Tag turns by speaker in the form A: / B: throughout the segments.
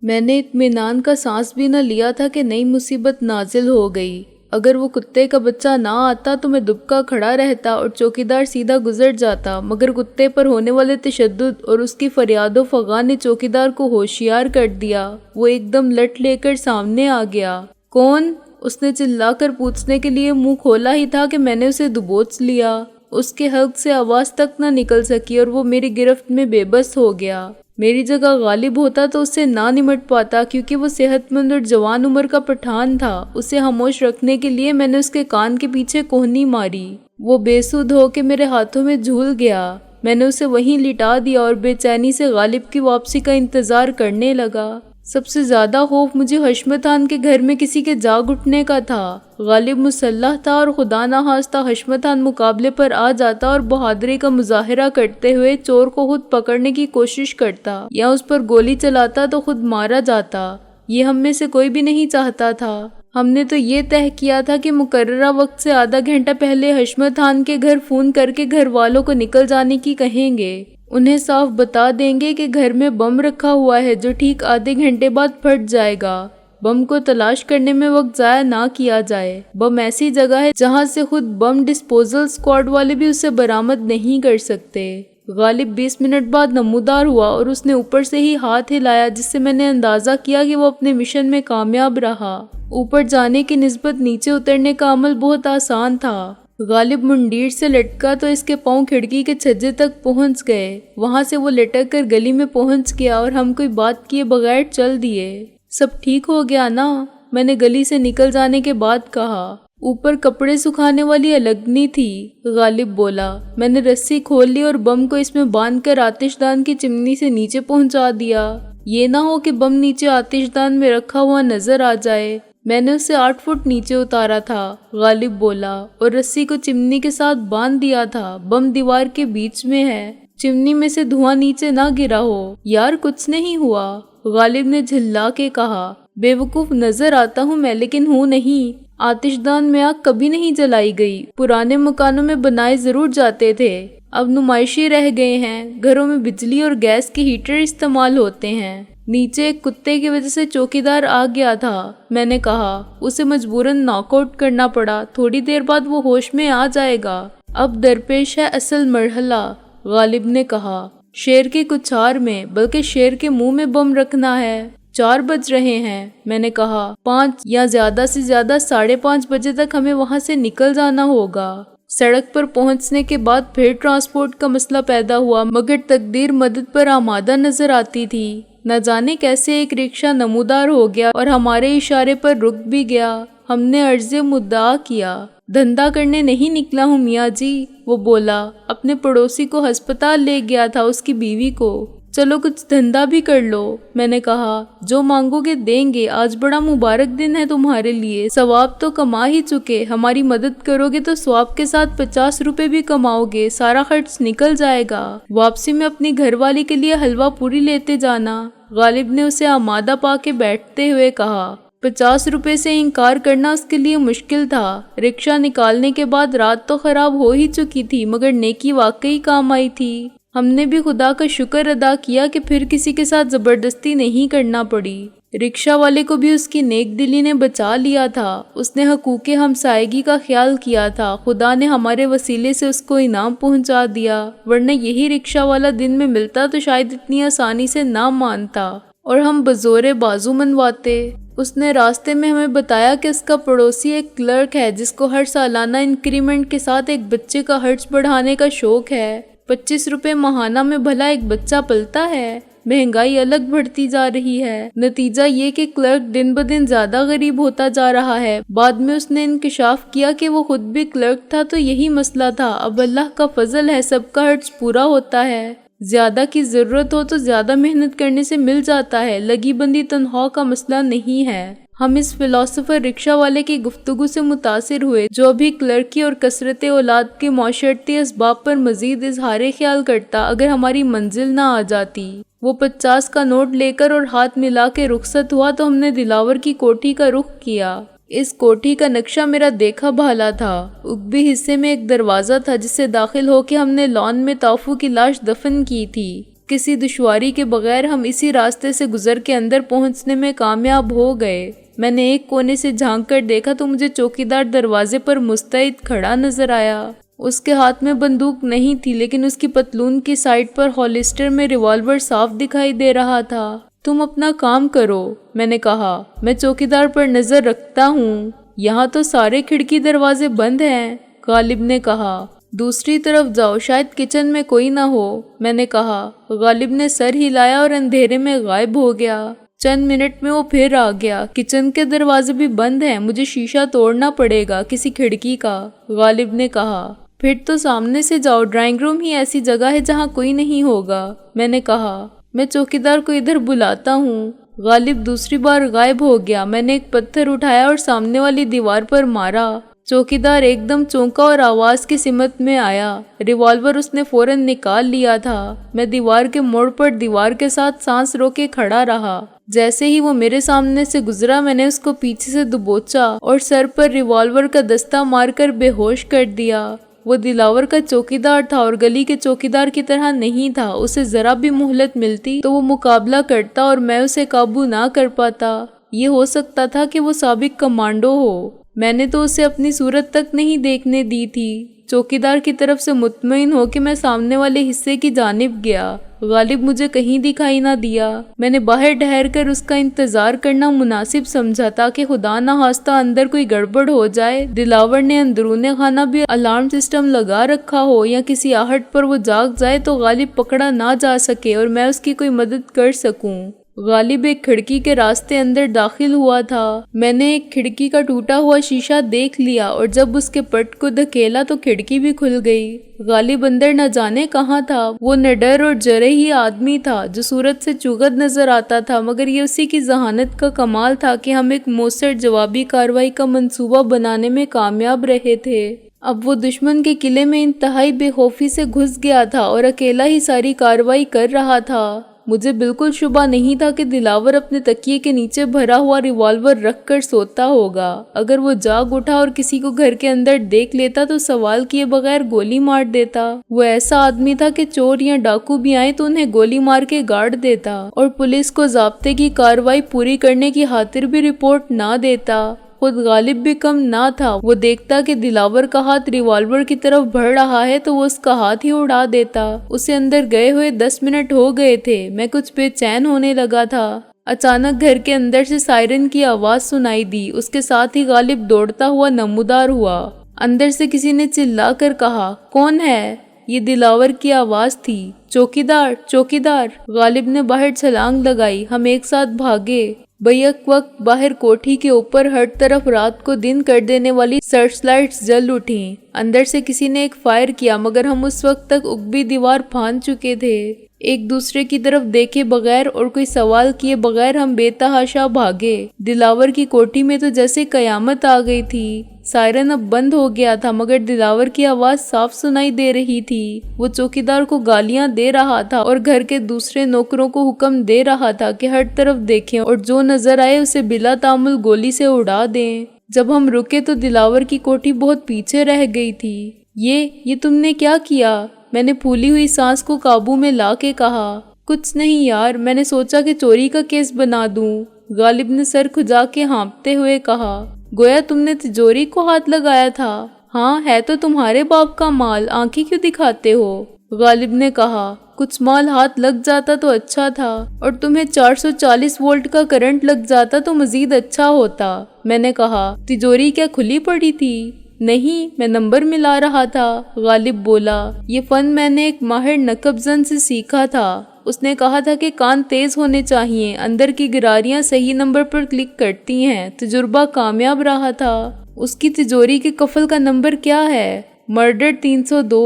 A: میں نے اطمینان کا سانس بھی نہ لیا تھا کہ نئی مصیبت نازل ہو گئی۔ اگر وہ کتے کا بچہ نہ آتا تو میں دبکا کھڑا رہتا اور چوکیدار سیدھا گزر جاتا، مگر کتے پر ہونے والے تشدد اور اس کی فریاد و فغاں نے چوکیدار کو ہوشیار کر دیا۔ وہ ایک دم لٹ لے کر سامنے آ گیا۔ کون؟ اس نے چلا کر پوچھنے کے لیے منہ کھولا ہی تھا کہ میں نے اسے دبوچ لیا۔ اس کے حلق سے آواز تک نہ نکل سکی اور وہ میری گرفت میں بے بس ہو گیا۔ میری جگہ غالب ہوتا تو اس سے نہ نمٹ پاتا، کیونکہ وہ صحت مند اور جوان عمر کا پٹھان تھا۔ اسے خاموش رکھنے کے لیے میں نے اس کے کان کے پیچھے کوہنی ماری۔ وہ بے سود ہو کے میرے ہاتھوں میں جھول گیا۔ میں نے اسے وہیں لٹا دیا اور بے چینی سے غالب کی واپسی کا انتظار کرنے لگا۔ سب سے زیادہ خوف مجھے حشمتان کے گھر میں کسی کے جاگ اٹھنے کا تھا۔ غالب مسلح تھا اور خدا نہ خواستہ حشمتان مقابلے پر آ جاتا اور بہادری کا مظاہرہ کرتے ہوئے چور کو خود پکڑنے کی کوشش کرتا یا اس پر گولی چلاتا تو خود مارا جاتا۔ یہ ہم میں سے کوئی بھی نہیں چاہتا تھا۔ ہم نے تو یہ طے کیا تھا کہ مقررہ وقت سے آدھا گھنٹہ پہلے حشمتان کے گھر فون کر کے گھر والوں کو نکل جانے کی کہیں گے۔ انہیں صاف بتا دیں گے کہ گھر میں بم رکھا ہوا ہے جو ٹھیک آدھے گھنٹے بعد پھٹ جائے گا۔ بم کو تلاش کرنے میں وقت ضائع نہ کیا جائے۔ بم ایسی جگہ ہے جہاں سے خود بم ڈسپوزل اسکواڈ والے بھی اسے برآمد نہیں کر سکتے۔ غالب 20 منٹ بعد نمودار ہوا اور اس نے اوپر سے ہی ہاتھ ہلایا، جس سے میں نے اندازہ کیا کہ وہ اپنے مشن میں کامیاب رہا۔ اوپر جانے کی نسبت نیچے اترنے کا عمل بہت آسان تھا۔ غالب منڈیر سے لٹکا تو اس کے پاؤں کھڑکی کے چھجے تک پہنچ گئے۔ وہاں سے وہ لٹک کر گلی میں پہنچ گیا اور ہم کوئی بات کیے بغیر چل دیے۔ سب ٹھیک ہو گیا نا؟ میں نے گلی سے نکل جانے کے بعد کہا۔ اوپر کپڑے سکھانے والی الگنی تھی، غالب بولا۔ میں نے رسی کھول لی اور بم کو اس میں باندھ کر آتش دان کی چمنی سے نیچے پہنچا دیا۔ یہ نہ ہو کہ بم نیچے آتش دان میں رکھا ہوا نظر آ جائے۔ میں نے اسے 8 فٹ نیچے اتارا تھا، غالب بولا، اور رسی کو چمنی کے ساتھ باندھ دیا تھا۔ بم دیوار کے بیچ میں ہے، چمنی میں سے دھواں نیچے نہ گرا ہو۔ یار کچھ نہیں ہوا، غالب نے جھلا کے کہا۔ بے وقوف نظر آتا ہوں میں، لیکن ہوں نہیں۔ آتش دان میں آگ کبھی نہیں جلائی گئی۔ پرانے مکانوں میں بنائے ضرور جاتے تھے، اب نمائشی رہ گئے ہیں۔ گھروں میں بجلی اور گیس کے ہیٹر استعمال ہوتے ہیں۔ نیچے ایک کتے کی وجہ سے چوکیدار آ گیا تھا، میں نے کہا۔ اسے مجبوراً ناک آؤٹ کرنا پڑا۔ تھوڑی دیر بعد وہ ہوش میں آ جائے گا۔ اب درپیش ہے اصل مرحلہ، غالب نے کہا۔ شیر کے کچھار میں، بلکہ شیر کے منہ میں بم رکھنا ہے۔ 4 بج رہے ہیں، میں نے کہا۔ 5 یا زیادہ سے زیادہ 5:30 بجے تک ہمیں وہاں سے نکل جانا ہوگا۔ سڑک پر پہنچنے کے بعد پھر ٹرانسپورٹ کا مسئلہ پیدا ہوا، مگر تقدیر مدد پر آمادہ نظر آتی تھی۔ نہ جانے کیسے ایک رکشہ نمودار ہو گیا اور ہمارے اشارے پر رک بھی گیا۔ ہم نے عرض مدعا کیا۔ دھندا کرنے نہیں نکلا ہوں میاں جی، وہ بولا۔ اپنے پڑوسی کو ہسپتال لے گیا تھا، اس کی بیوی کو۔ چلو کچھ دھندا بھی کر لو، میں نے کہا۔ جو مانگو گے دیں گے، آج بڑا مبارک دن ہے تمہارے لیے۔ ثواب تو کما ہی چکے، ہماری مدد کرو گے تو ثواب کے ساتھ 50 روپے بھی کماؤ گے، سارا خرچ نکل جائے گا۔ واپسی میں اپنی گھر والی کے لیے حلوہ پوری لیتے جانا، غالب نے اسے آمادہ پا کے بیٹھتے ہوئے کہا۔ 50 روپے سے انکار کرنا اس کے لیے مشکل تھا۔ رکشہ نکالنے کے بعد رات تو خراب ہو ہی چکی تھی، مگر نیکی واقعی کام آئی تھی۔ ہم نے بھی خدا کا شکر ادا کیا کہ پھر کسی کے ساتھ زبردستی نہیں کرنا پڑی۔ رکشہ والے کو بھی اس کی نیک دلی نے بچا لیا تھا۔ اس نے حقوق ہمسائیگی کا خیال کیا تھا۔ خدا نے ہمارے وسیلے سے اس کو انعام پہنچا دیا، ورنہ یہی رکشہ والا دن میں ملتا تو شاید اتنی آسانی سے نہ مانتا اور ہم بزور بازو منواتے۔ اس نے راستے میں ہمیں بتایا کہ اس کا پڑوسی ایک کلرک ہے جس کو ہر سالانہ انکریمنٹ کے ساتھ ایک بچے کا خرچ بڑھانے کا شوق ہے۔ 25 روپے ماہانہ میں بھلا ایک بچہ پلتا ہے؟ مہنگائی الگ بڑھتی جا رہی ہے۔ نتیجہ یہ کہ کلرک دن بدن زیادہ غریب ہوتا جا رہا ہے۔ بعد میں اس نے انکشاف کیا کہ وہ خود بھی کلرک تھا، تو یہی مسئلہ تھا۔ اب اللہ کا فضل ہے، سب کا خرچ پورا ہوتا ہے۔ زیادہ کی ضرورت ہو تو زیادہ محنت کرنے سے مل جاتا ہے، لگی بندی تنخواہ کا مسئلہ نہیں ہے۔ ہم اس فلاسفر رکشہ والے کی گفتگو سے متاثر ہوئے، جو ابھی کلرکی اور کثرت اولاد کے معاشرتی اسباب پر مزید اظہار خیال کرتا اگر ہماری منزل نہ آ جاتی۔ وہ 50 کا نوٹ لے کر اور ہاتھ ملا کے رخصت ہوا تو ہم نے دلاور کی کوٹھی کا رخ کیا۔ اس کوٹھی کا نقشہ میرا دیکھا بھالا تھا۔ عقبی حصے میں ایک دروازہ تھا جس سے داخل ہو کے ہم نے لان میں تافو کی لاش دفن کی تھی۔ کسی دشواری کے بغیر ہم اسی راستے سے گزر کے اندر پہنچنے میں کامیاب ہو گئے۔ میں نے ایک کونے سے جھانک کر دیکھا تو مجھے چوکیدار دروازے پر مستعد کھڑا نظر آیا۔ اس کے ہاتھ میں بندوق نہیں تھی، لیکن اس کی پتلون کی سائڈ پر ہولسٹر میں ریوالور صاف دکھائی دے رہا تھا۔ تم اپنا کام کرو، میں نے کہا، میں چوکیدار پر نظر رکھتا ہوں۔ یہاں تو سارے کھڑکی دروازے بند ہیں، غالب نے کہا۔ دوسری طرف جاؤ، شاید کچن میں کوئی نہ ہو، میں نے کہا۔ غالب نے سر ہلایا اور اندھیرے میں غائب ہو گیا۔ چند منٹ میں وہ پھر آ گیا۔ کچن کے دروازے بھی بند ہیں، مجھے شیشہ توڑنا پڑے گا کسی کھڑکی کا، غالب نے کہا۔ پھر تو سامنے سے جاؤ، ڈرائنگ روم ہی ایسی جگہ ہے جہاں کوئی نہیں ہوگا، میں نے کہا۔ میں چوکیدار کو ادھر بلاتا ہوں۔ غالب دوسری بار غائب ہو گیا۔ میں نے ایک پتھر اٹھایا اور سامنے والی دیوار پر مارا۔ چوکیدار ایک دم چونکا اور آواز کی سمت میں آیا۔ ریوالور اس نے فوراً نکال لیا تھا۔ میں دیوار کے موڑ پر دیوار کے ساتھ سانس روکے کھڑا رہا۔ جیسے ہی وہ میرے سامنے سے گزرا، میں نے اس کو پیچھے سے دبوچا اور سر پر ریوالور کا دستہ مار کر بے ہوش کر دیا۔ وہ دلاور کا چوکیدار تھا اور گلی کے چوکیدار کی طرح نہیں تھا۔ اسے ذرا بھی مہلت ملتی تو وہ مقابلہ کرتا اور میں اسے قابو نہ کر پاتا۔ یہ ہو سکتا تھا کہ وہ سابق کمانڈو ہو۔ میں نے تو اسے اپنی صورت تک نہیں دیکھنے دی تھی۔ چوکیدار کی طرف سے مطمئن ہو کہ میں سامنے والے حصے کی جانب گیا۔ غالب مجھے کہیں دکھائی نہ دیا۔ میں نے باہر ٹھہر کر اس کا انتظار کرنا مناسب سمجھا تاکہ خدا نہ خواستہ اندر کوئی گڑبڑ ہو جائے، دلاور نے اندرون خانہ بھی الارم سسٹم لگا رکھا ہو یا کسی آہٹ پر وہ جاگ جائے تو غالب پکڑا نہ جا سکے اور میں اس کی کوئی مدد کر سکوں۔ غالب ایک کھڑکی کے راستے اندر داخل ہوا تھا۔ میں نے ایک کھڑکی کا ٹوٹا ہوا شیشہ دیکھ لیا اور جب اس کے پٹ کو دھکیلا تو کھڑکی بھی کھل گئی۔ غالب اندر نہ جانے کہاں تھا۔ وہ نڈر اور جرحی آدمی تھا جو صورت سے چوغد نظر آتا تھا، مگر یہ اسی کی ذہانت کا کمال تھا کہ ہم ایک مؤثر جوابی کارروائی کا منصوبہ بنانے میں کامیاب رہے تھے۔ اب وہ دشمن کے قلعے میں انتہائی بے خوفی سے گھس گیا تھا اور اکیلا ہی ساری کارروائی کر رہا تھا۔ مجھے بالکل شبہ نہیں تھا کہ دلاور اپنے تکیے کے نیچے بھرا ہوا ریوالور رکھ کر سوتا ہوگا۔ اگر وہ جاگ اٹھا اور کسی کو گھر کے اندر دیکھ لیتا تو سوال کیے بغیر گولی مار دیتا۔ وہ ایسا آدمی تھا کہ چور یا ڈاکو بھی آئے تو انہیں گولی مار کے گاڑ دیتا اور پولیس کو ضابطے کی کارروائی پوری کرنے کی خاطر بھی رپورٹ نہ دیتا۔ خود غالب بھی کم نہ تھا۔ وہ دیکھتا کہ دلاور کا ہاتھ ریوالور کی طرف بڑھ رہا ہے تو وہ اس کا ہاتھ ہی اڑا دیتا۔ اسے اندر گئے ہوئے 10 منٹ ہو گئے تھے۔ میں کچھ بے چین ہونے لگا تھا۔ اچانک گھر کے اندر سے سائرن کی آواز سنائی دی۔ اس کے ساتھ ہی غالب دوڑتا ہوا نمودار ہوا۔ اندر سے کسی نے چلا کر کہا، کون ہے؟ یہ دلاور کی آواز تھی۔ چوکیدار، چوکیدار! غالب نے باہر چھلانگ لگائی۔ ہم ایک ساتھ بھاگے۔ بیک وقت باہر کوٹھی کے اوپر ہر طرف رات کو دن کر دینے والی سرچ لائٹس جل اٹھیں۔ اندر سے کسی نے ایک فائر کیا، مگر ہم اس وقت تک اگبی دیوار پھاند چکے تھے۔ ایک دوسرے کی طرف دیکھے بغیر اور کوئی سوال کیے بغیر ہم بے تحاشا بھاگے۔ دلاور کی کوٹھی میں تو جیسے قیامت آ گئی تھی۔ سائرن اب بند ہو گیا تھا، مگر دلاور کی آواز صاف سنائی دے رہی تھی۔ وہ چوکیدار کو گالیاں دے رہا تھا اور گھر کے دوسرے نوکروں کو حکم دے رہا تھا کہ ہر طرف دیکھیں اور جو نظر آئے اسے بلا تعامل گولی سے اڑا دیں۔ جب ہم رکے تو دلاور کی کوٹھی بہت پیچھے رہ گئی تھی۔ یہ تم نے کیا کیا؟ میں نے پھولی ہوئی سانس کو قابو میں لا کے کہا۔ کچھ نہیں یار، میں نے سوچا کہ چوری کا کیس بنا دوں، غالب نے سر کھجا کے ہانپتے ہوئے کہا۔ گویا تم نے تجوری کو ہاتھ لگایا تھا۔ ہاں، ہے تو تمہارے باپ کا مال، آنکھیں کیوں دکھاتے ہو؟ غالب نے کہا۔ کچھ مال ہاتھ لگ جاتا تو اچھا تھا، اور تمہیں 440 وولٹ کا کرنٹ لگ جاتا تو مزید اچھا ہوتا، میں نے کہا۔ تجوری کیا کھلی پڑی تھی؟ نہیں، میں نمبر ملا رہا تھا، غالب بولا۔ یہ فن میں نے ایک ماہر نقب زن سے سیکھا تھا۔ اس نے کہا تھا کہ کان تیز ہونے چاہیے، اندر کی گراریاں صحیح نمبر پر کلک کرتی ہیں۔ تجربہ کامیاب رہا تھا۔ اس کی تجوری کے قفل کا نمبر کیا ہے؟ مرڈر 302۔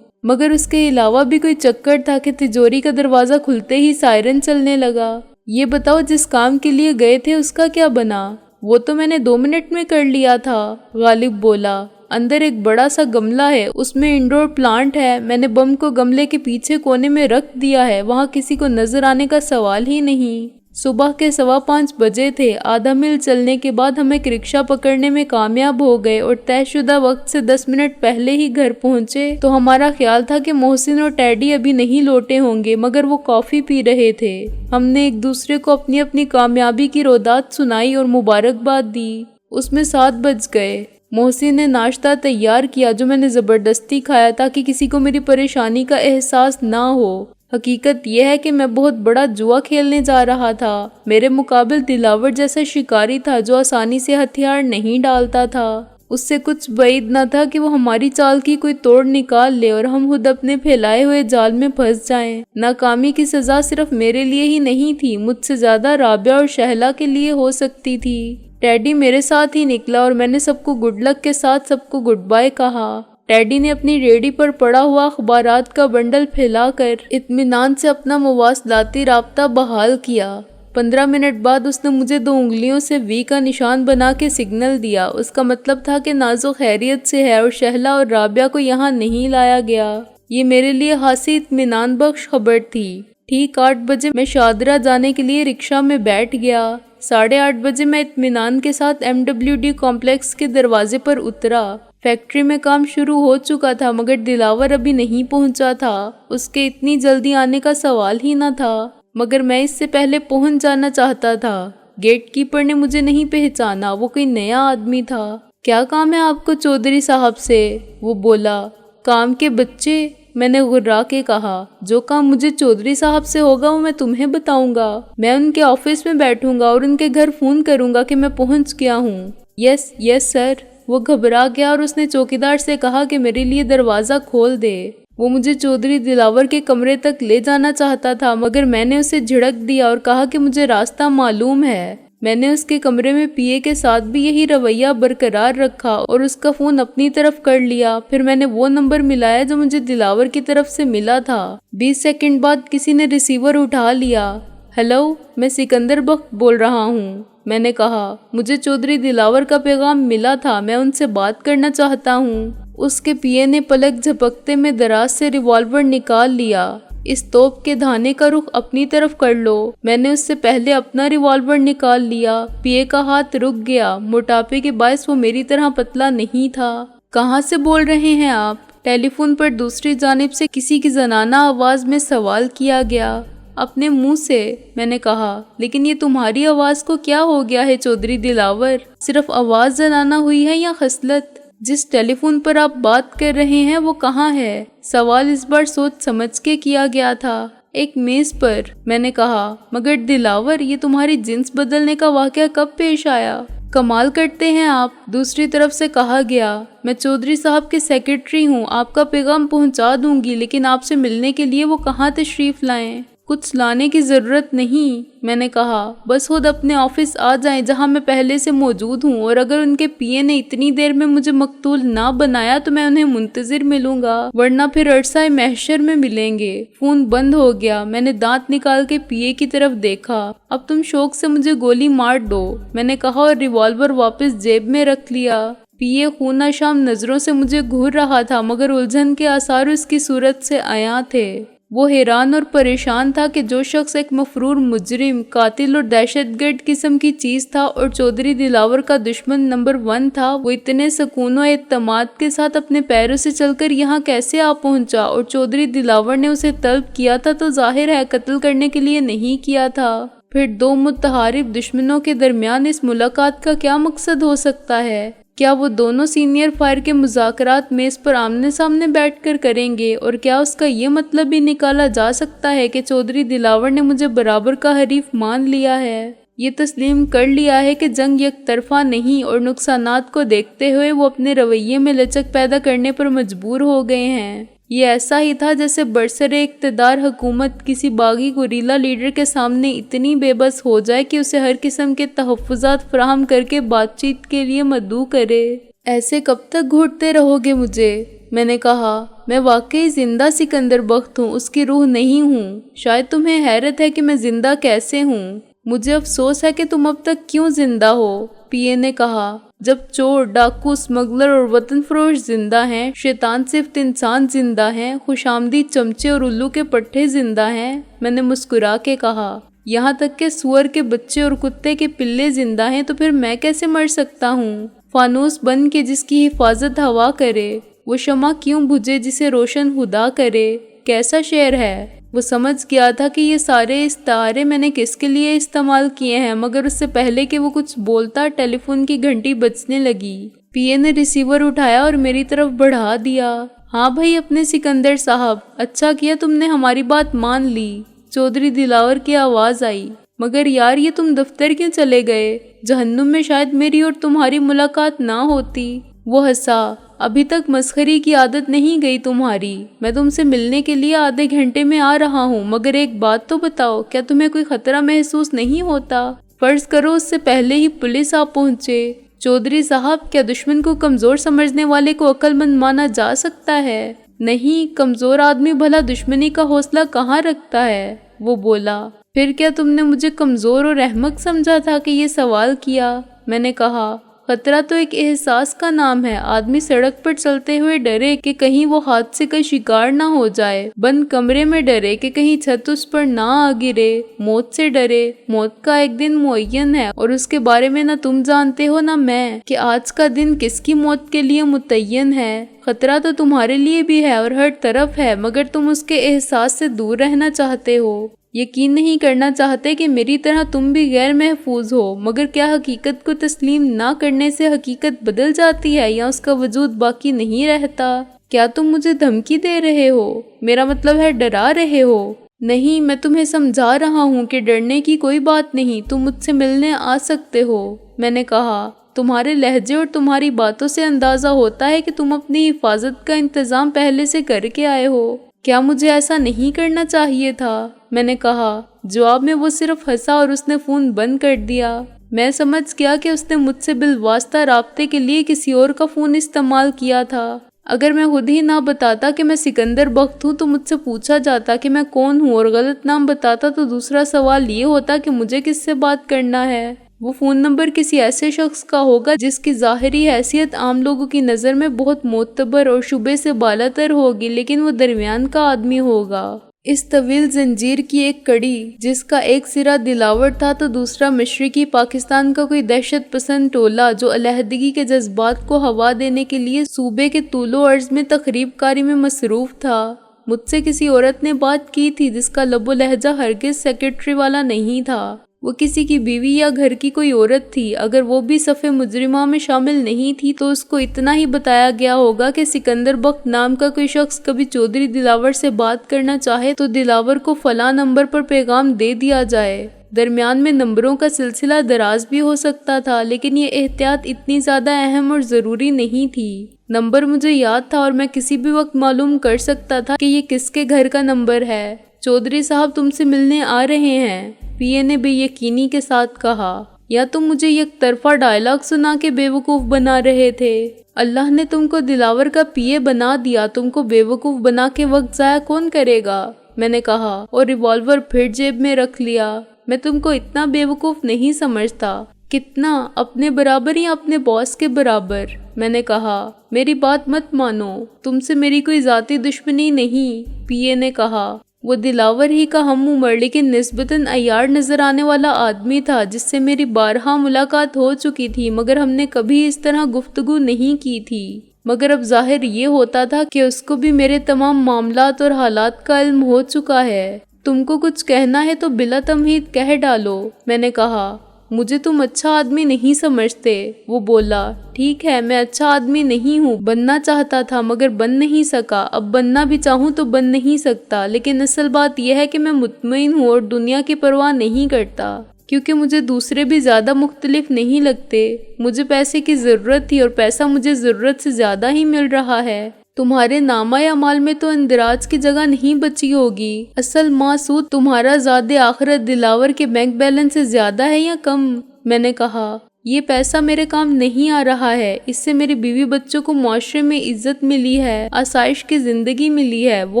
A: مگر اس کے علاوہ بھی کوئی چکر تھا کہ تجوری کا دروازہ کھلتے ہی سائرن چلنے لگا۔ یہ بتاؤ، جس کام کے لیے گئے تھے اس کا کیا بنا؟ وہ تو میں نے 2 منٹ میں کر لیا تھا، غالب بولا۔ اندر ایک بڑا سا گملہ ہے، اس میں انڈور پلانٹ ہے۔ میں نے بم کو گملے کے پیچھے کونے میں رکھ دیا ہے، وہاں کسی کو نظر آنے کا سوال ہی نہیں۔ صبح کے 5:15 بجے تھے۔ آدھا میل چلنے کے بعد ہم ایک رکشہ پکڑنے میں کامیاب ہو گئے اور طے شدہ وقت سے 10 منٹ پہلے ہی گھر پہنچے تو ہمارا خیال تھا کہ محسن اور ٹیڈی ابھی نہیں لوٹے ہوں گے، مگر وہ کافی پی رہے تھے۔ ہم نے ایک دوسرے کو اپنی اپنی کامیابی کی رودات سنائی اور مبارکباد دی۔ اس میں 7 بج گئے۔ محسن نے ناشتہ تیار کیا جو میں نے زبردستی کھایا تاکہ کسی کو میری پریشانی کا احساس نہ ہو۔ حقیقت یہ ہے کہ میں بہت بڑا جوا کھیلنے جا رہا تھا۔ میرے مقابل دلاور جیسا شکاری تھا جو آسانی سے ہتھیار نہیں ڈالتا تھا۔ اس سے کچھ بعید نہ تھا کہ وہ ہماری چال کی کوئی توڑ نکال لے اور ہم خود اپنے پھیلائے ہوئے جال میں پھنس جائیں۔ ناکامی کی سزا صرف میرے لیے ہی نہیں تھی، مجھ سے زیادہ رابعہ اور شہلا کے لیے ہو سکتی تھی۔ ٹیڈی میرے ساتھ ہی نکلا اور میں نے سب کو گڈ لک کے ساتھ سب کو گڈ بائے کہا۔ ٹیڈی نے اپنی ریڑھی پر پڑا ہوا اخبارات کا بنڈل پھیلا کر اطمینان سے اپنا مواصلاتی رابطہ بحال کیا۔ 15 منٹ بعد اس نے مجھے 2 انگلیوں سے وی کا نشان بنا کے سگنل دیا۔ اس کا مطلب تھا کہ نازو خیریت سے ہے اور شہلا اور رابعہ کو یہاں نہیں لایا گیا۔ یہ میرے لیے خاصی اطمینان بخش خبر تھی۔ ٹھیک 8 بجے میں شادرہ جانے کے لیے رکشہ میں بیٹھ گیا۔ 8:30 بجے میں اطمینان کے ساتھ MWD کمپلیکس کے دروازے پر اترا۔ فیکٹری میں کام شروع ہو چکا تھا مگر دلاور ابھی نہیں پہنچا تھا۔ اس کے اتنی جلدی آنے کا سوال ہی نہ تھا، مگر میں اس سے پہلے پہنچ جانا چاہتا تھا۔ گیٹ کیپر نے مجھے نہیں پہچانا، وہ کوئی نیا آدمی تھا۔ کیا کام ہے آپ کو چودھری صاحب سے؟ وہ بولا۔ کام کے بچے، میں نے غرا کے کہا۔ جو کام مجھے چودھری صاحب سے ہوگا وہ میں تمہیں بتاؤں گا۔ میں ان کے آفس میں بیٹھوں گا اور ان کے گھر فون کروں گا کہ میں پہنچ گیا ہوں۔ یس سر۔ وہ گھبرا گیا اور اس نے چوکیدار سے کہا کہ میرے لیے دروازہ کھول دے۔ وہ مجھے چودھری دلاور کے کمرے تک لے جانا چاہتا تھا مگر میں نے اسے جھڑک دیا اور کہا کہ مجھے راستہ معلوم ہے۔ میں نے اس کے کمرے میں پی اے کے ساتھ بھی یہی رویہ برقرار رکھا اور اس کا فون اپنی طرف کر لیا۔ پھر میں نے وہ نمبر ملایا جو مجھے دلاور کی طرف سے ملا تھا۔ 20 سیکنڈ بعد کسی نے ریسیور اٹھا لیا۔ ہیلو، میں سکندر بخت بول رہا ہوں، میں نے کہا۔ مجھے چودھری دلاور کا پیغام ملا تھا، میں ان سے بات کرنا چاہتا ہوں۔ اس کے پی اے نے پلک جھپکتے میں دراز سے ریوالور نکال لیا۔ اس توپ کے دھانے کا رخ اپنی طرف کر لو۔ میں نے اس سے پہلے اپنا ریوالور نکال لیا۔ پی اے کا ہاتھ رک گیا۔ موٹاپے کے باعث وہ میری طرح پتلا نہیں تھا۔ کہاں سے بول رہے ہیں آپ؟ ٹیلی فون پر دوسری جانب سے کسی کی زنانہ آواز میں سوال کیا گیا۔ اپنے منہ سے، میں نے کہا۔ لیکن یہ تمہاری آواز کو کیا ہو گیا ہے چودھری دلاور؟ صرف آواز زنانہ ہوئی ہے یا خصلت؟ جس ٹیلی فون پر آپ بات کر رہے ہیں وہ کہاں ہے؟ سوال اس بار سوچ سمجھ کے کیا گیا تھا۔ ایک میز پر، میں نے کہا۔ مگر دلاور، یہ تمہاری جنس بدلنے کا واقعہ کب پیش آیا؟ کمال کرتے ہیں آپ، دوسری طرف سے کہا گیا۔ میں چودھری صاحب کے سیکرٹری ہوں، آپ کا پیغام پہنچا دوں گی، لیکن آپ سے ملنے کے لیے وہ کہاں تشریف لائیں؟ کچھ لانے کی ضرورت نہیں، میں نے کہا۔ بس خود اپنے آفس آ جائیں جہاں میں پہلے سے موجود ہوں، اور اگر ان کے پی اے نے اتنی دیر میں مجھے مقتول نہ بنایا تو میں انہیں منتظر ملوں گا، ورنہ پھر عرصہ محشر میں ملیں گے۔ فون بند ہو گیا۔ میں نے دانت نکال کے پی اے کی طرف دیکھا۔ اب تم شوق سے مجھے گولی مار دو، میں نے کہا اور ریوالور واپس جیب میں رکھ لیا۔ پی اے خونہ شام نظروں سے مجھے گھور رہا تھا مگر الجھن کے آثار اس کی صورت سے عیاں تھے۔ وہ حیران اور پریشان تھا کہ جو شخص ایک مفرور مجرم، قاتل اور دہشت گرد قسم کی چیز تھا اور چودھری دلاور کا دشمن نمبر 1 تھا، وہ اتنے سکون و اعتماد کے ساتھ اپنے پیروں سے چل کر یہاں کیسے آ پہنچا؟ اور چودھری دلاور نے اسے طلب کیا تھا تو ظاہر ہے قتل کرنے کے لیے نہیں کیا تھا۔ پھر 2 متحارب دشمنوں کے درمیان اس ملاقات کا کیا مقصد ہو سکتا ہے؟ کیا وہ دونوں سینئر فائر کے مذاکرات میز پر آمنے سامنے بیٹھ کر کریں گے؟ اور کیا اس کا یہ مطلب بھی نکالا جا سکتا ہے کہ چودھری دلاور نے مجھے برابر کا حریف مان لیا ہے؟ یہ تسلیم کر لیا ہے کہ جنگ یک طرفہ نہیں اور نقصانات کو دیکھتے ہوئے وہ اپنے رویے میں لچک پیدا کرنے پر مجبور ہو گئے ہیں۔ یہ ایسا ہی تھا جیسے برسر اقتدار حکومت کسی باغی گوریلا لیڈر کے سامنے اتنی بے بس ہو جائے کہ اسے ہر قسم کے تحفظات فراہم کر کے بات چیت کے لیے مدعو کرے۔ ایسے کب تک گھوٹتے رہو گے مجھے؟ میں نے کہا۔ میں واقعی زندہ سکندر بخت ہوں، اس کی روح نہیں ہوں۔ شاید تمہیں حیرت ہے کہ میں زندہ کیسے ہوں۔ مجھے افسوس ہے کہ تم اب تک کیوں زندہ ہو، پی اے نے کہا۔ جب چور، ڈاکو، اسمگلر اور وطن فروش زندہ ہیں، شیطان صفت انسان زندہ ہیں، خوش آمدید چمچے اور الو کے پٹھے زندہ ہیں، میں نے مسکرا کے کہا۔ یہاں تک کہ سور کے بچے اور کتے کے پلے زندہ ہیں تو پھر میں کیسے مر سکتا ہوں؟ فانوس بن کے جس کی حفاظت ہوا کرے، وہ شمع کیوں بجھے جسے روشن خدا کرے؟ کیسا شعر ہے؟ وہ سمجھ گیا تھا کہ یہ سارے استعارے میں نے کس کے لیے استعمال کیے ہیں، مگر اس سے پہلے کہ وہ کچھ بولتا ٹیلی فون کی گھنٹی بجنے لگی۔ پی اے نے ریسیور اٹھایا اور میری طرف بڑھا دیا۔ ہاں بھائی اپنے سکندر صاحب، اچھا کیا تم نے ہماری بات مان لی، چودھری دلاور کی آواز آئی۔ مگر یار یہ تم دفتر کیوں چلے گئے؟ جہنم میں شاید میری اور تمہاری ملاقات نہ ہوتی۔ وہ ہنسا۔ ابھی تک مسخری کی عادت نہیں گئی تمہاری۔ میں تم سے ملنے کے لیے آدھے گھنٹے میں آ رہا ہوں، مگر ایک بات تو بتاؤ، کیا تمہیں کوئی خطرہ محسوس نہیں ہوتا؟ فرض کرو اس سے پہلے ہی پولیس آ پہنچے۔ چودھری صاحب، کیا دشمن کو کمزور سمجھنے والے کو عقل مند مانا جا سکتا ہے؟ نہیں، کمزور آدمی بھلا دشمنی کا حوصلہ کہاں رکھتا ہے؟ وہ بولا۔ پھر کیا تم نے مجھے کمزور اور احمق سمجھا تھا کہ یہ سوال کیا؟ میں نے کہا، خطرہ تو ایک احساس کا نام ہے۔ آدمی سڑک پر چلتے ہوئے ڈرے کہ کہیں وہ حادثے کا شکار نہ ہو جائے، بند کمرے میں ڈرے کہ کہیں چھت اس پر نہ آ گرے، موت سے ڈرے۔ موت کا ایک دن معین ہے اور اس کے بارے میں نہ تم جانتے ہو نہ میں کہ آج کا دن کس کی موت کے لیے متعین ہے۔ خطرہ تو تمہارے لیے بھی ہے اور ہر طرف ہے، مگر تم اس کے احساس سے دور رہنا چاہتے ہو، یقین نہیں کرنا چاہتے کہ میری طرح تم بھی غیر محفوظ ہو۔ مگر کیا حقیقت کو تسلیم نہ کرنے سے حقیقت بدل جاتی ہے یا اس کا وجود باقی نہیں رہتا؟ کیا تم مجھے دھمکی دے رہے ہو؟ میرا مطلب ہے ڈرا رہے ہو؟ نہیں، میں تمہیں سمجھا رہا ہوں کہ ڈرنے کی کوئی بات نہیں، تم مجھ سے ملنے آ سکتے ہو۔ میں نے کہا، تمہارے لہجے اور تمہاری باتوں سے اندازہ ہوتا ہے کہ تم اپنی حفاظت کا انتظام پہلے سے کر کے آئے ہو۔ کیا مجھے ایسا نہیں کرنا چاہیے تھا؟ میں نے کہا۔ جواب میں وہ صرف ہنسا اور اس نے فون بند کر دیا۔ میں سمجھ گیا کہ اس نے مجھ سے بالواسطہ رابطے کے لیے کسی اور کا فون استعمال کیا تھا۔ اگر میں خود ہی نہ بتاتا کہ میں سکندر بخت ہوں تو مجھ سے پوچھا جاتا کہ میں کون ہوں، اور غلط نام بتاتا تو دوسرا سوال یہ ہوتا کہ مجھے کس سے بات کرنا ہے۔ وہ فون نمبر کسی ایسے شخص کا ہوگا جس کی ظاہری حیثیت عام لوگوں کی نظر میں بہت معتبر اور شبے سے بالاتر ہوگی، لیکن وہ درمیان کا آدمی ہوگا۔ اس طویل زنجیر کی ایک کڑی جس کا ایک سرا دلاور تھا تو دوسرا مشرقی پاکستان کا کوئی دہشت پسند ٹولہ جو علیحدگی کے جذبات کو ہوا دینے کے لیے صوبے کے طول و عرض میں تخریب کاری میں مصروف تھا۔ مجھ سے کسی عورت نے بات کی تھی جس کا لب و لہجہ ہرگز سیکرٹری والا نہیں تھا۔ وہ کسی کی بیوی یا گھر کی کوئی عورت تھی۔ اگر وہ بھی صف مجرمہ میں شامل نہیں تھی تو اس کو اتنا ہی بتایا گیا ہوگا کہ سکندر بخت نام کا کوئی شخص کبھی چودھری دلاور سے بات کرنا چاہے تو دلاور کو فلاں نمبر پر پیغام دے دیا جائے۔ درمیان میں نمبروں کا سلسلہ دراز بھی ہو سکتا تھا، لیکن یہ احتیاط اتنی زیادہ اہم اور ضروری نہیں تھی۔ نمبر مجھے یاد تھا اور میں کسی بھی وقت معلوم کر سکتا تھا کہ یہ کس کے گھر کا نمبر ہے۔ چودھری صاحب تم سے ملنے آ رہے ہیں، پی اے نے بے یقینی کے ساتھ کہا۔ یا تم مجھے یک طرفہ ڈائلاگ سنا کے بے وقوف بنا رہے تھے؟ اللہ نے تم کو دلاور کا پی اے بنا دیا، تم کو بے وقوف بنا کے وقت ضائع کون کرے گا؟ میں نے کہا اور ریوالور پھر جیب میں رکھ لیا۔ میں تم کو اتنا بے وقوف نہیں سمجھتا۔ کتنا؟ اپنے برابر یا اپنے باس کے برابر؟ میں نے کہا۔ میری بات مت مانو، تم سے میری کوئی ذاتی دشمنی نہیں، پی اے نے کہا۔ وہ دلاور ہی کا ہم عمر لیکن نسبتاً عیار نظر آنے والا آدمی تھا جس سے میری بارہا ملاقات ہو چکی تھی، مگر ہم نے کبھی اس طرح گفتگو نہیں کی تھی۔ مگر اب ظاہر یہ ہوتا تھا کہ اس کو بھی میرے تمام معاملات اور حالات کا علم ہو چکا ہے۔ تم کو کچھ کہنا ہے تو بلا تمہید کہہ ڈالو، میں نے کہا۔ مجھے تم اچھا آدمی نہیں سمجھتے، وہ بولا۔ ٹھیک ہے، میں اچھا آدمی نہیں ہوں، بننا چاہتا تھا مگر بن نہیں سکا، اب بننا بھی چاہوں تو بن نہیں سکتا، لیکن اصل بات یہ ہے کہ میں مطمئن ہوں اور دنیا کی پرواہ نہیں کرتا، کیونکہ مجھے دوسرے بھی زیادہ مختلف نہیں لگتے۔ مجھے پیسے کی ضرورت تھی اور پیسہ مجھے ضرورت سے زیادہ ہی مل رہا ہے۔ تمہارے نامہ اعمال میں تو اندراج کی جگہ نہیں بچی ہوگی۔ اصل مقصود تمہارا زاد آخرت دلاور کے بینک بیلنس سے زیادہ ہے یا کم؟ میں نے کہا، یہ پیسہ میرے کام نہیں آ رہا ہے، اس سے میری بیوی بچوں کو معاشرے میں عزت ملی ہے، آسائش کی زندگی ملی ہے، وہ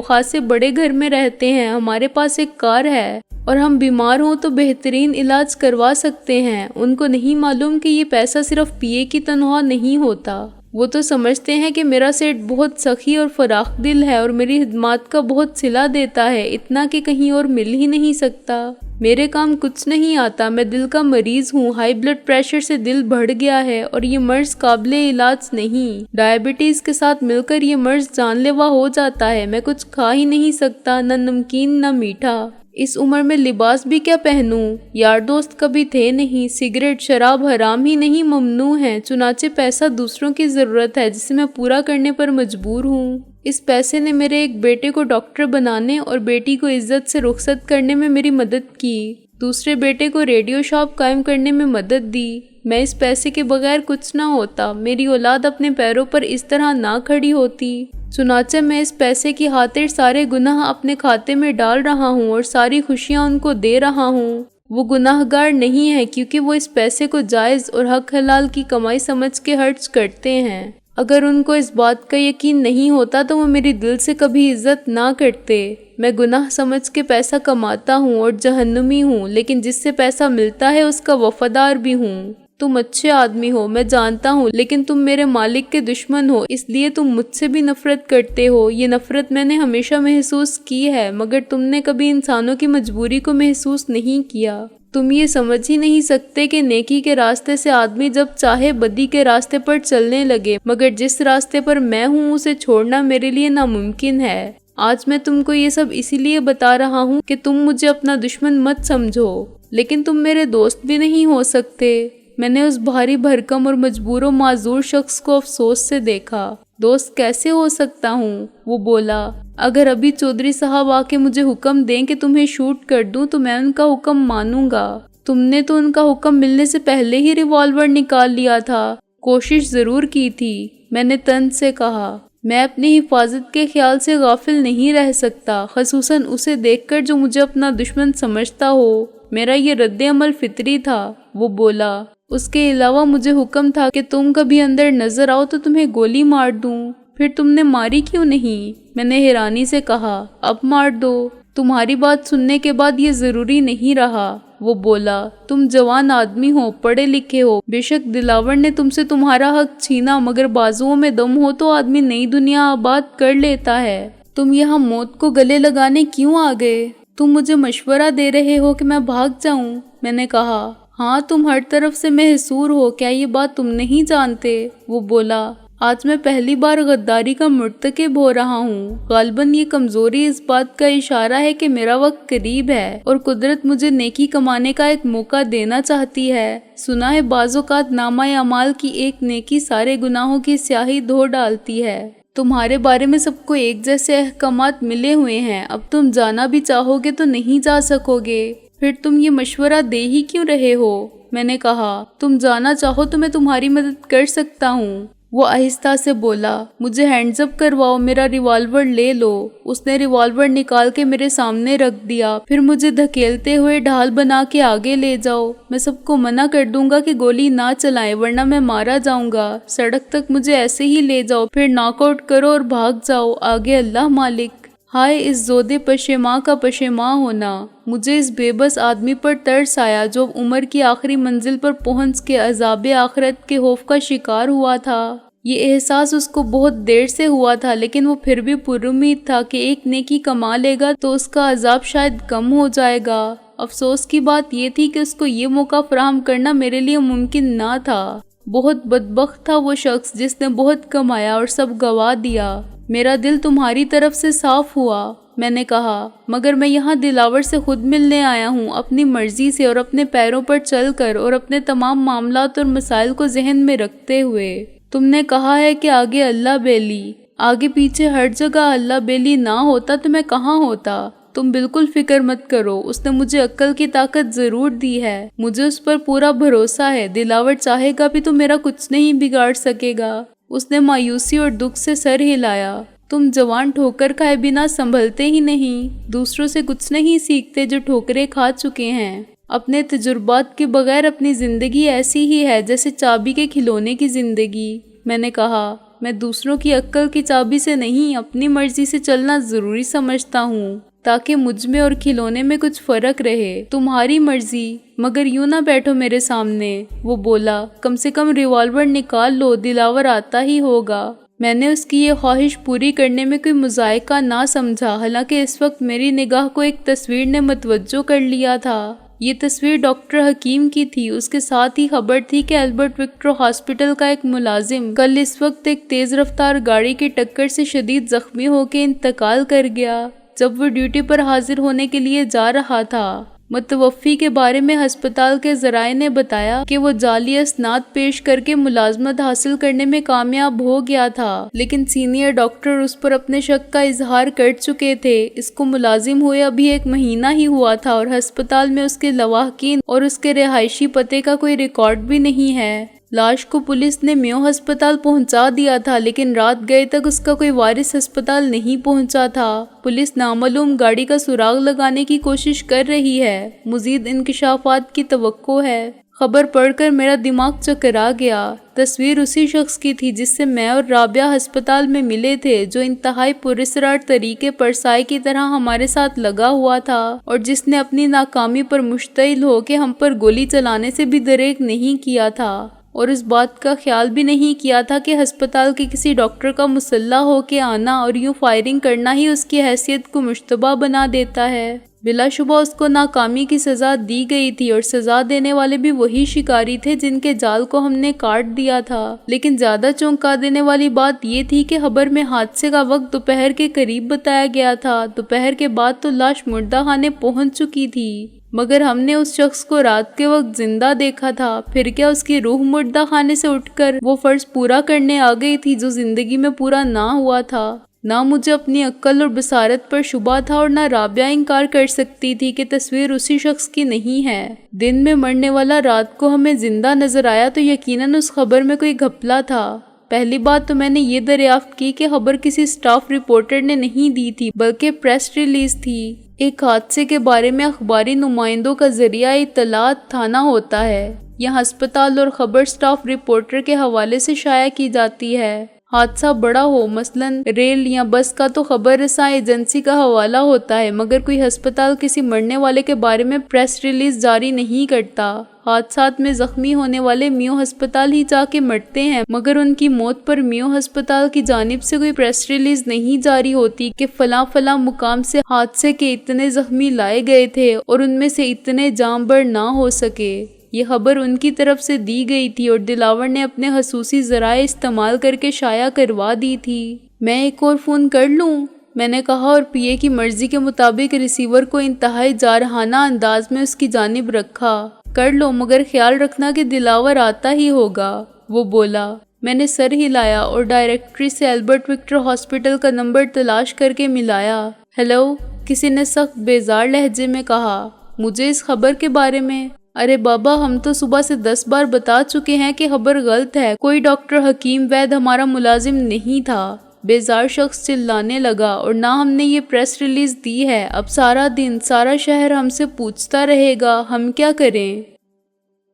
A: خاصے بڑے گھر میں رہتے ہیں، ہمارے پاس ایک کار ہے اور ہم بیمار ہوں تو بہترین علاج کروا سکتے ہیں۔ ان کو نہیں معلوم کہ یہ پیسہ صرف پی اے کی تنخواہ نہیں ہوتا، وہ تو سمجھتے ہیں کہ میرا سیٹ بہت سخی اور فراخ دل ہے اور میری خدمات کا بہت صلہ دیتا ہے، اتنا کہ کہیں اور مل ہی نہیں سکتا۔ میرے کام کچھ نہیں آتا، میں دل کا مریض ہوں، ہائی بلڈ پریشر سے دل بڑھ گیا ہے اور یہ مرض قابل علاج نہیں۔ ڈائبٹیز کے ساتھ مل کر یہ مرض جان لیوا ہو جاتا ہے، میں کچھ کھا ہی نہیں سکتا، نہ نمکین نہ میٹھا۔ اس عمر میں لباس بھی کیا پہنوں؟ یار دوست کبھی تھے نہیں، سگریٹ شراب حرام ہی نہیں ممنوع ہیں، چنانچہ پیسہ دوسروں کی ضرورت ہے جسے میں پورا کرنے پر مجبور ہوں۔ اس پیسے نے میرے ایک بیٹے کو ڈاکٹر بنانے اور بیٹی کو عزت سے رخصت کرنے میں میری مدد کی، دوسرے بیٹے کو ریڈیو شاپ قائم کرنے میں مدد دی۔ میں اس پیسے کے بغیر کچھ نہ ہوتا، میری اولاد اپنے پیروں پر اس طرح نہ کھڑی ہوتی۔ چنانچہ میں اس پیسے کی خاطر سارے گناہ اپنے کھاتے میں ڈال رہا ہوں اور ساری خوشیاں ان کو دے رہا ہوں۔ وہ گناہ گار نہیں ہیں کیونکہ وہ اس پیسے کو جائز اور حق حلال کی کمائی سمجھ کے خرچ کرتے ہیں۔ اگر ان کو اس بات کا یقین نہیں ہوتا تو وہ میری دل سے کبھی عزت نہ کرتے۔ میں گناہ سمجھ کے پیسہ کماتا ہوں اور جہنمی ہوں، لیکن جس سے پیسہ ملتا ہے اس کا وفادار بھی ہوں۔ تم اچھے آدمی ہو میں جانتا ہوں، لیکن تم میرے مالک کے دشمن ہو، اس لیے تم مجھ سے بھی نفرت کرتے ہو۔ یہ نفرت میں نے ہمیشہ محسوس کی ہے، مگر تم نے کبھی انسانوں کی مجبوری کو محسوس نہیں کیا۔ تم یہ سمجھ ہی نہیں سکتے کہ نیکی کے راستے سے آدمی جب چاہے بدی کے راستے پر چلنے لگے، مگر جس راستے پر میں ہوں اسے چھوڑنا میرے لیے ناممکن ہے۔ آج میں تم کو یہ سب اسی لیے بتا رہا ہوں کہ تم مجھے اپنا دشمن مت سمجھو، لیکن تم میرے دوست بھی نہیں ہو سکتے۔ میں نے اس بھاری بھرکم اور مجبور و معذور شخص کو افسوس سے دیکھا۔ دوست کیسے ہو سکتا ہوں؟ وہ بولا، اگر ابھی چودھری صاحب آ کے مجھے حکم دیں کہ تمہیں شوٹ کر دوں تو میں ان کا حکم مانوں گا۔ تم نے تو ان کا حکم ملنے سے پہلے ہی ریوالور نکال لیا تھا۔ کوشش ضرور کی تھی، میں نے طنز سے کہا۔ میں اپنی حفاظت کے خیال سے غافل نہیں رہ سکتا، خصوصاً اسے دیکھ کر جو مجھے اپنا دشمن سمجھتا ہو۔ میرا یہ رد عمل فطری تھا، وہ بولا۔ اس کے علاوہ مجھے حکم تھا کہ تم کبھی اندر نظر آؤ تو تمہیں گولی مار دوں۔ پھر تم نے ماری کیوں نہیں؟ میں نے حیرانی سے کہا۔ اب مار دو، تمہاری بات سننے کے بعد یہ ضروری نہیں رہا، وہ بولا۔ تم جوان آدمی ہو، پڑھے لکھے ہو، بے شک دلاور نے تم سے تمہارا حق چھینا، مگر بازوؤں میں دم ہو تو آدمی نئی دنیا آباد کر لیتا ہے۔ تم یہاں موت کو گلے لگانے کیوں آ گئے؟ تم مجھے مشورہ دے رہے ہو کہ میں بھاگ جاؤں؟ میں نے کہا۔ ہاں، تم ہر طرف سے محصور ہو، کیا یہ بات تم نہیں جانتے؟ وہ بولا۔ آج میں پہلی بار غداری کا مرتکب ہو رہا ہوں۔ غالباً یہ کمزوری اس بات کا اشارہ ہے کہ میرا وقت قریب ہے اور قدرت مجھے نیکی کمانے کا ایک موقع دینا چاہتی ہے۔ سنا ہے بعض اوقات نامہ اعمال کی ایک نیکی سارے گناہوں کی سیاہی دھو ڈالتی ہے۔ تمہارے بارے میں سب کو ایک جیسے احکامات ملے ہوئے ہیں، اب تم جانا بھی چاہو گے تو نہیں جا سکو گے۔ پھر تم یہ مشورہ دے ہی کیوں رہے ہو؟ میں نے کہا۔ تم جانا چاہو تو میں تمہاری مدد کر سکتا ہوں۔ وہ آہستہ سے بولا۔ مجھے ہینڈز اپ کرواؤ، میرا ریوالور لے لو۔ اس نے ریوالور نکال کے میرے سامنے رکھ دیا، پھر مجھے دھکیلتے ہوئے ڈھال بنا کے آگے لے جاؤ۔ میں سب کو منع کر دوں گا کہ گولی نہ چلائیں ورنہ میں مارا جاؤں گا۔ سڑک تک مجھے ایسے ہی لے جاؤ، پھر ناک آؤٹ کرو اور بھاگ جاؤ، آگے اللہ مالک۔ ہائے اس زودے پشیماں کا پشیماں ہونا۔ مجھے اس بے بس آدمی پر ترس آیا جو عمر کی آخری منزل پر پہنچ کے عذاب آخرت کے خوف کا شکار ہوا تھا۔ یہ احساس اس کو بہت دیر سے ہوا تھا، لیکن وہ پھر بھی پر امید تھا کہ ایک نیکی کما لے گا تو اس کا عذاب شاید کم ہو جائے گا۔ افسوس کی بات یہ تھی کہ اس کو یہ موقع فراہم کرنا میرے لیے ممکن نہ تھا۔ بہت بدبخت تھا وہ شخص جس نے بہت کمایا اور سب گوا دیا۔ میرا دل تمہاری طرف سے صاف ہوا، میں نے کہا، مگر میں یہاں دلاور سے خود ملنے آیا ہوں، اپنی مرضی سے اور اپنے پیروں پر چل کر اور اپنے تمام معاملات اور مسائل کو ذہن میں رکھتے ہوئے۔ تم نے کہا ہے کہ آگے اللہ بیلی، آگے پیچھے ہر جگہ اللہ بیلی نہ ہوتا تو میں کہاں ہوتا؟ تم بالکل فکر مت کرو، اس نے مجھے عقل کی طاقت ضرور دی ہے، مجھے اس پر پورا بھروسہ ہے۔ دلاور چاہے گا بھی تو میرا کچھ نہیں بگاڑ سکے گا۔ اس نے مایوسی اور دکھ سے سر ہلایا۔ تم جوان ٹھوکر کھائے بنا سنبھلتے ہی نہیں، دوسروں سے کچھ نہیں سیکھتے جو ٹھوکریں کھا چکے ہیں۔ اپنے تجربات کے بغیر اپنی زندگی ایسی ہی ہے جیسے چابی کے کھلونے کی زندگی۔ میں نے کہا، میں دوسروں کی عقل کی چابی سے نہیں، اپنی مرضی سے چلنا ضروری سمجھتا ہوں تاکہ مجھ میں اور کھلونے میں کچھ فرق رہے۔ تمہاری مرضی، مگر یوں نہ بیٹھو میرے سامنے، وہ بولا۔ کم سے کم ریوالور نکال لو، دلاور آتا ہی ہوگا۔ میں نے اس کی یہ خواہش پوری کرنے میں کوئی مذائقہ نہ سمجھا، حالانکہ اس وقت میری نگاہ کو ایک تصویر نے متوجہ کر لیا تھا۔ یہ تصویر ڈاکٹر حکیم کی تھی۔ اس کے ساتھ ہی خبر تھی کہ البرٹ وکٹر ہاسپٹل کا ایک ملازم کل اس وقت ایک تیز رفتار گاڑی کی ٹکر سے شدید زخمی ہو کے انتقال کر گیا جب وہ ڈیوٹی پر حاضر ہونے کے لیے جا رہا تھا۔ متوفی کے بارے میں ہسپتال کے ذرائع نے بتایا کہ وہ جعلی اسناد پیش کر کے ملازمت حاصل کرنے میں کامیاب ہو گیا تھا، لیکن سینئر ڈاکٹر اس پر اپنے شک کا اظہار کر چکے تھے۔ اس کو ملازم ہوئے ابھی 1 مہینہ ہی ہوا تھا اور ہسپتال میں اس کے لواحقین اور اس کے رہائشی پتے کا کوئی ریکارڈ بھی نہیں ہے۔ لاش کو پولیس نے میو ہسپتال پہنچا دیا تھا، لیکن رات گئے تک اس کا کوئی وارث ہسپتال نہیں پہنچا تھا۔ پولیس نامعلوم گاڑی کا سراغ لگانے کی کوشش کر رہی ہے۔ مزید انکشافات کی توقع ہے۔ خبر پڑھ کر میرا دماغ چکرا گیا۔ تصویر اسی شخص کی تھی جس سے میں اور رابعہ ہسپتال میں ملے تھے، جو انتہائی پراسرار طریقے پر سائے کی طرح ہمارے ساتھ لگا ہوا تھا اور جس نے اپنی ناکامی پر مشتعل ہو کے ہم پر گولی چلانے سے بھی دریغ نہیں کیا تھا، اور اس بات کا خیال بھی نہیں کیا تھا کہ ہسپتال کے کسی ڈاکٹر کا مسلح ہو کے آنا اور یوں فائرنگ کرنا ہی اس کی حیثیت کو مشتبہ بنا دیتا ہے۔ بلا شبہ اس کو ناکامی کی سزا دی گئی تھی اور سزا دینے والے بھی وہی شکاری تھے جن کے جال کو ہم نے کاٹ دیا تھا۔ لیکن زیادہ چونکا دینے والی بات یہ تھی کہ خبر میں حادثے کا وقت دوپہر کے قریب بتایا گیا تھا۔ دوپہر کے بعد تو لاش مردہ خانے پہنچ چکی تھی، مگر ہم نے اس شخص کو رات کے وقت زندہ دیکھا تھا۔ پھر کیا اس کی روح مردہ خانے سے اٹھ کر وہ فرض پورا کرنے آ گئی تھی جو زندگی میں پورا نہ ہوا تھا؟ نہ مجھے اپنی عقل اور بصارت پر شبہ تھا اور نہ رابعہ انکار کر سکتی تھی کہ تصویر اسی شخص کی نہیں ہے۔ دن میں مرنے والا رات کو ہمیں زندہ نظر آیا تو یقیناً اس خبر میں کوئی گھپلا تھا۔ پہلی بات تو میں نے یہ دریافت کی کہ خبر کسی سٹاف رپورٹر نے نہیں دی تھی بلکہ پریس ریلیز تھی۔ ایک حادثے کے بارے میں اخباری نمائندوں کا ذریعہ اطلاعات تھانہ ہوتا ہے۔ یہاں ہسپتال اور خبر سٹاف رپورٹر کے حوالے سے شائع کی جاتی ہے۔ حادثہ بڑا ہو، مثلاً ریل یا بس کا، تو خبر رساں ایجنسی کا حوالہ ہوتا ہے، مگر کوئی ہسپتال کسی مرنے والے کے بارے میں پریس ریلیز جاری نہیں کرتا۔ حادثات میں زخمی ہونے والے میو ہسپتال ہی جا کے مرتے ہیں، مگر ان کی موت پر میو ہسپتال کی جانب سے کوئی پریس ریلیز نہیں جاری ہوتی کہ فلاں فلاں مقام سے حادثے کے اتنے زخمی لائے گئے تھے اور ان میں سے اتنے جاں بر نہ ہو سکے۔ یہ خبر ان کی طرف سے دی گئی تھی اور دلاور نے اپنے خصوصی ذرائع استعمال کر کے شائع کروا دی تھی۔ میں ایک اور فون کر لوں؟ میں نے کہا اور پی اے کی مرضی کے مطابق ریسیور کو انتہائی جارحانہ انداز میں اس کی جانب رکھا۔ کر لو، مگر خیال رکھنا کہ دلاور آتا ہی ہوگا، وہ بولا۔ میں نے سر ہلایا اور ڈائریکٹری سے البرٹ وکٹر ہاسپٹل کا نمبر تلاش کر کے ملایا۔ ہیلو، کسی نے سخت بیزار لہجے میں کہا۔ مجھے اس خبر کے بارے میں؟ ارے بابا، ہم تو صبح سے 10 بار بتا چکے ہیں کہ خبر غلط ہے، کوئی ڈاکٹر حکیم وید ہمارا ملازم نہیں تھا۔ بیزار شخص چلانے لگا۔ اور نہ ہم نے یہ پریس ریلیز دی ہے۔ اب سارا دن سارا شہر ہم سے پوچھتا رہے گا، ہم کیا کریں؟